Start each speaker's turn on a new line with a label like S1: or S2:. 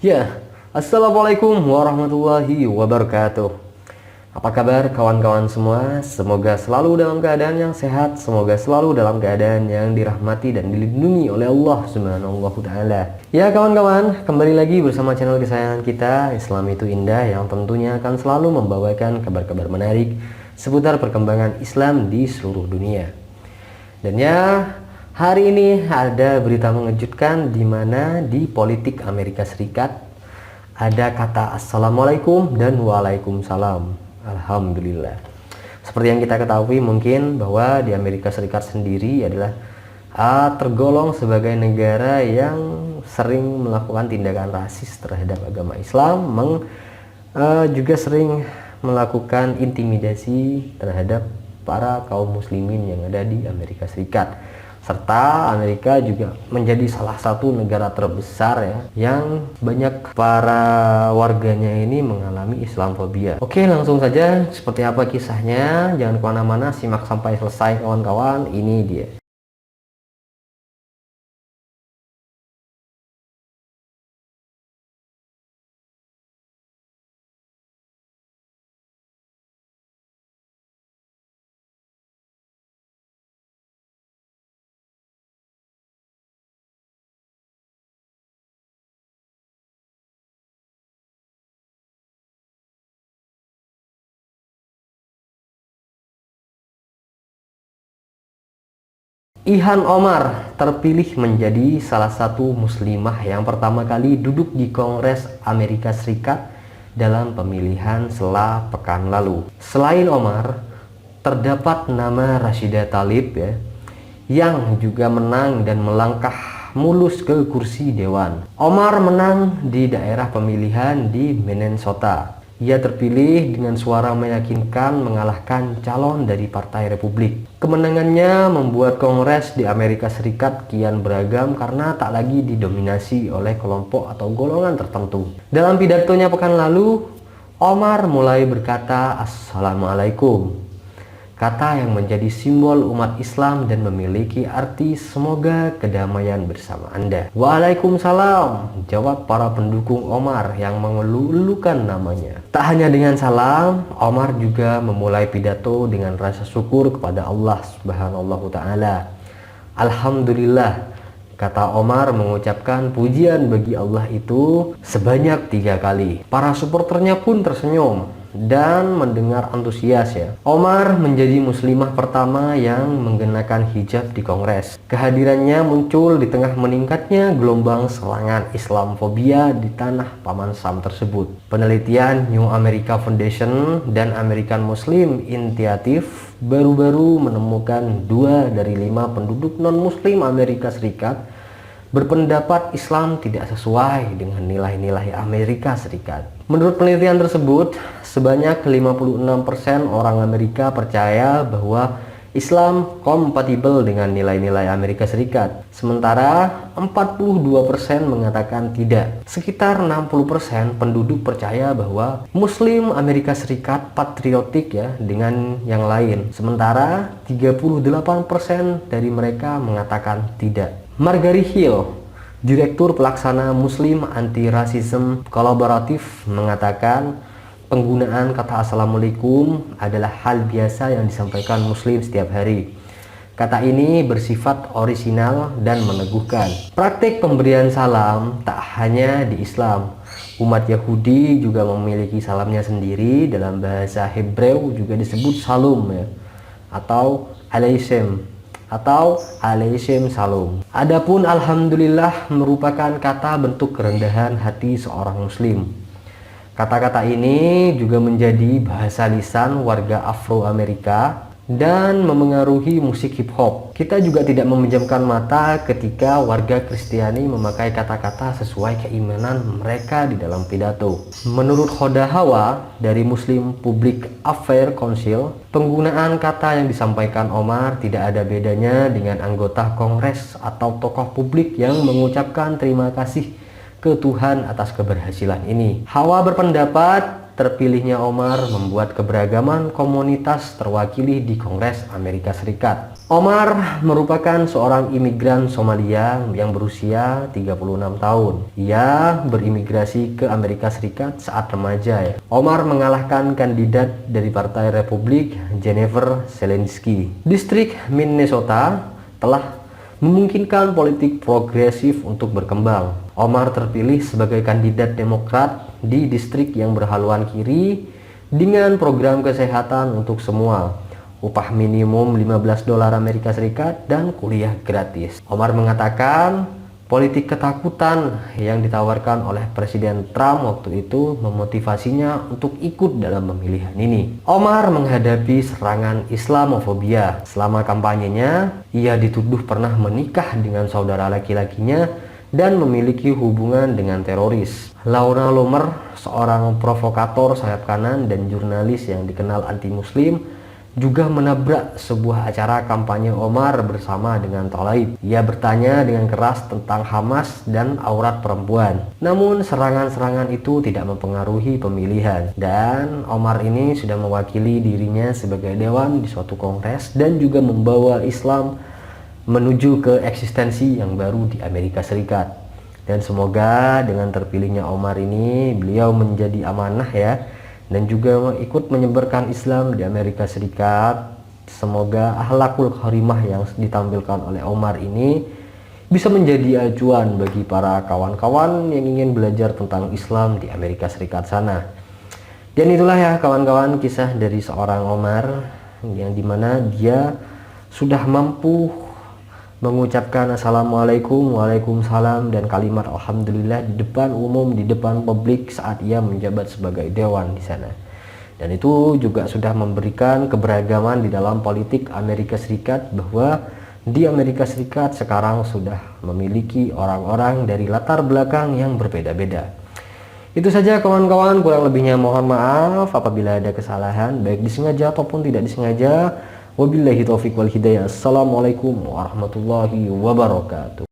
S1: Ya, Assalamualaikum warahmatullahi wabarakatuh. Apa kabar kawan-kawan semua? Semoga selalu dalam keadaan yang sehat, semoga selalu dalam keadaan yang dirahmati dan dilindungi oleh Allah Subhanahu wa Ta'ala. Ya kawan-kawan, kembali lagi bersama channel kesayangan kita, Islam itu Indah, yang tentunya akan selalu membawakan kabar-kabar menarik seputar perkembangan Islam di seluruh dunia. Dan ya, hari ini ada berita mengejutkan di mana di politik Amerika Serikat ada kata Assalamualaikum dan Waalaikumsalam. Alhamdulillah. Seperti yang kita ketahui mungkin bahwa di Amerika Serikat sendiri adalah tergolong sebagai negara yang sering melakukan tindakan rasis terhadap agama Islam, juga sering melakukan intimidasi terhadap para kaum muslimin yang ada di Amerika Serikat. Serta Amerika juga menjadi salah satu negara terbesar ya yang banyak para warganya ini mengalami Islamfobia. Oke, langsung saja seperti apa kisahnya. Jangan kemana-mana, simak sampai selesai kawan-kawan. Ini dia. Ilhan Omar terpilih menjadi salah satu muslimah yang pertama kali duduk di Kongres Amerika Serikat dalam pemilihan sela pekan lalu. Selain Omar, terdapat nama Rashida Tlaib ya, yang juga menang dan melangkah mulus ke kursi dewan. Omar menang di daerah pemilihan di Minnesota. Ia terpilih dengan suara meyakinkan mengalahkan calon dari Partai Republik. Kemenangannya membuat Kongres di Amerika Serikat kian beragam karena tak lagi didominasi oleh kelompok atau golongan tertentu. Dalam pidatonya pekan lalu, Omar mulai berkata Assalamualaikum, kata yang menjadi simbol umat Islam dan memiliki arti semoga kedamaian bersama Anda. Waalaikumsalam, jawab para pendukung Omar yang mengeluh-elukan namanya. Tak hanya dengan salam, Omar juga memulai pidato dengan rasa syukur kepada Allah Subhanahu wa Ta'ala. Alhamdulillah, kata Omar mengucapkan pujian bagi Allah itu sebanyak 3 kali. Para supporternya pun tersenyum dan mendengar antusias ya. Omar menjadi muslimah pertama yang mengenakan hijab di Kongres. Kehadirannya muncul di tengah meningkatnya gelombang serangan Islamfobia di tanah Paman Sam tersebut. Penelitian New America Foundation dan American Muslim Initiative baru-baru menemukan 2 dari 5 penduduk non-muslim Amerika Serikat berpendapat Islam tidak sesuai dengan nilai-nilai Amerika Serikat. Menurut penelitian tersebut, sebanyak 56% orang Amerika percaya bahwa Islam kompatibel dengan nilai-nilai Amerika Serikat. Sementara 42% mengatakan tidak. Sekitar 60% penduduk percaya bahwa Muslim Amerika Serikat patriotik ya dengan yang lain. Sementara 38% dari mereka mengatakan tidak. Margaret Hill, Direktur Pelaksana Muslim Anti-Rasism Kolaboratif, mengatakan penggunaan kata Assalamualaikum adalah hal biasa yang disampaikan Muslim setiap hari. Kata ini bersifat orisinal dan meneguhkan. Praktik pemberian salam tak hanya di Islam. Umat Yahudi juga memiliki salamnya sendiri. Dalam bahasa Hebreu juga disebut salum ya, atau alaisem, atau alaihim salam. Adapun alhamdulillah merupakan kata bentuk kerendahan hati seorang muslim. Kata-kata ini juga menjadi bahasa lisan warga Afro-Amerika dan memengaruhi musik hip hop. Kita juga tidak memejamkan mata ketika warga Kristiani memakai kata-kata sesuai keimanan mereka di dalam pidato. Menurut Hoda Hawa dari Muslim Public Affairs Council, penggunaan kata yang disampaikan Omar tidak ada bedanya dengan anggota Kongres atau tokoh publik yang mengucapkan terima kasih ke Tuhan atas keberhasilan ini. Hawa berpendapat terpilihnya Omar membuat keberagaman komunitas terwakili di Kongres Amerika Serikat. Omar merupakan seorang imigran Somalia yang berusia 36 tahun. Ia berimigrasi ke Amerika Serikat saat remaja. Omar mengalahkan kandidat dari Partai Republik, Jennifer Zelensky. Distrik Minnesota telah memungkinkan politik progresif untuk berkembang. Omar terpilih sebagai kandidat Demokrat di distrik yang berhaluan kiri dengan program kesehatan untuk semua, upah minimum 15 dolar Amerika Serikat, dan kuliah gratis. Omar mengatakan politik ketakutan yang ditawarkan oleh Presiden Trump waktu itu memotivasinya untuk ikut dalam pemilihan ini. Omar menghadapi serangan Islamofobia. Selama kampanyenya, ia dituduh pernah menikah dengan saudara laki-lakinya dan memiliki hubungan dengan teroris. Laura Loomer, seorang provokator sayap kanan dan jurnalis yang dikenal anti-muslim, juga menabrak sebuah acara kampanye Omar bersama dengan Tlaib. Ia bertanya dengan keras tentang Hamas dan aurat perempuan. Namun serangan-serangan itu tidak mempengaruhi pemilihan, dan Omar ini sudah mewakili dirinya sebagai dewan di suatu kongres dan juga membawa Islam menuju ke eksistensi yang baru di Amerika Serikat. Dan semoga dengan terpilihnya Omar ini beliau menjadi amanah ya, dan juga ikut menyebarkan Islam di Amerika Serikat. Semoga akhlakul karimah yang ditampilkan oleh Omar ini bisa menjadi acuan bagi para kawan-kawan yang ingin belajar tentang Islam di Amerika Serikat sana. Dan itulah ya kawan-kawan kisah dari seorang Omar yang dimana dia sudah mampu mengucapkan Assalamualaikum, Waalaikumsalam, dan kalimat Alhamdulillah di depan umum, di depan publik saat ia menjabat sebagai dewan di sana. Dan itu juga sudah memberikan keberagaman di dalam politik Amerika Serikat, bahwa di Amerika Serikat sekarang sudah memiliki orang-orang dari latar belakang yang berbeda-beda. Itu saja kawan-kawan, kurang lebihnya mohon maaf apabila ada kesalahan, baik disengaja ataupun tidak disengaja. Wabillahi taufiq wal hidayah. Assalamualaikum warahmatullahi wabarakatuh.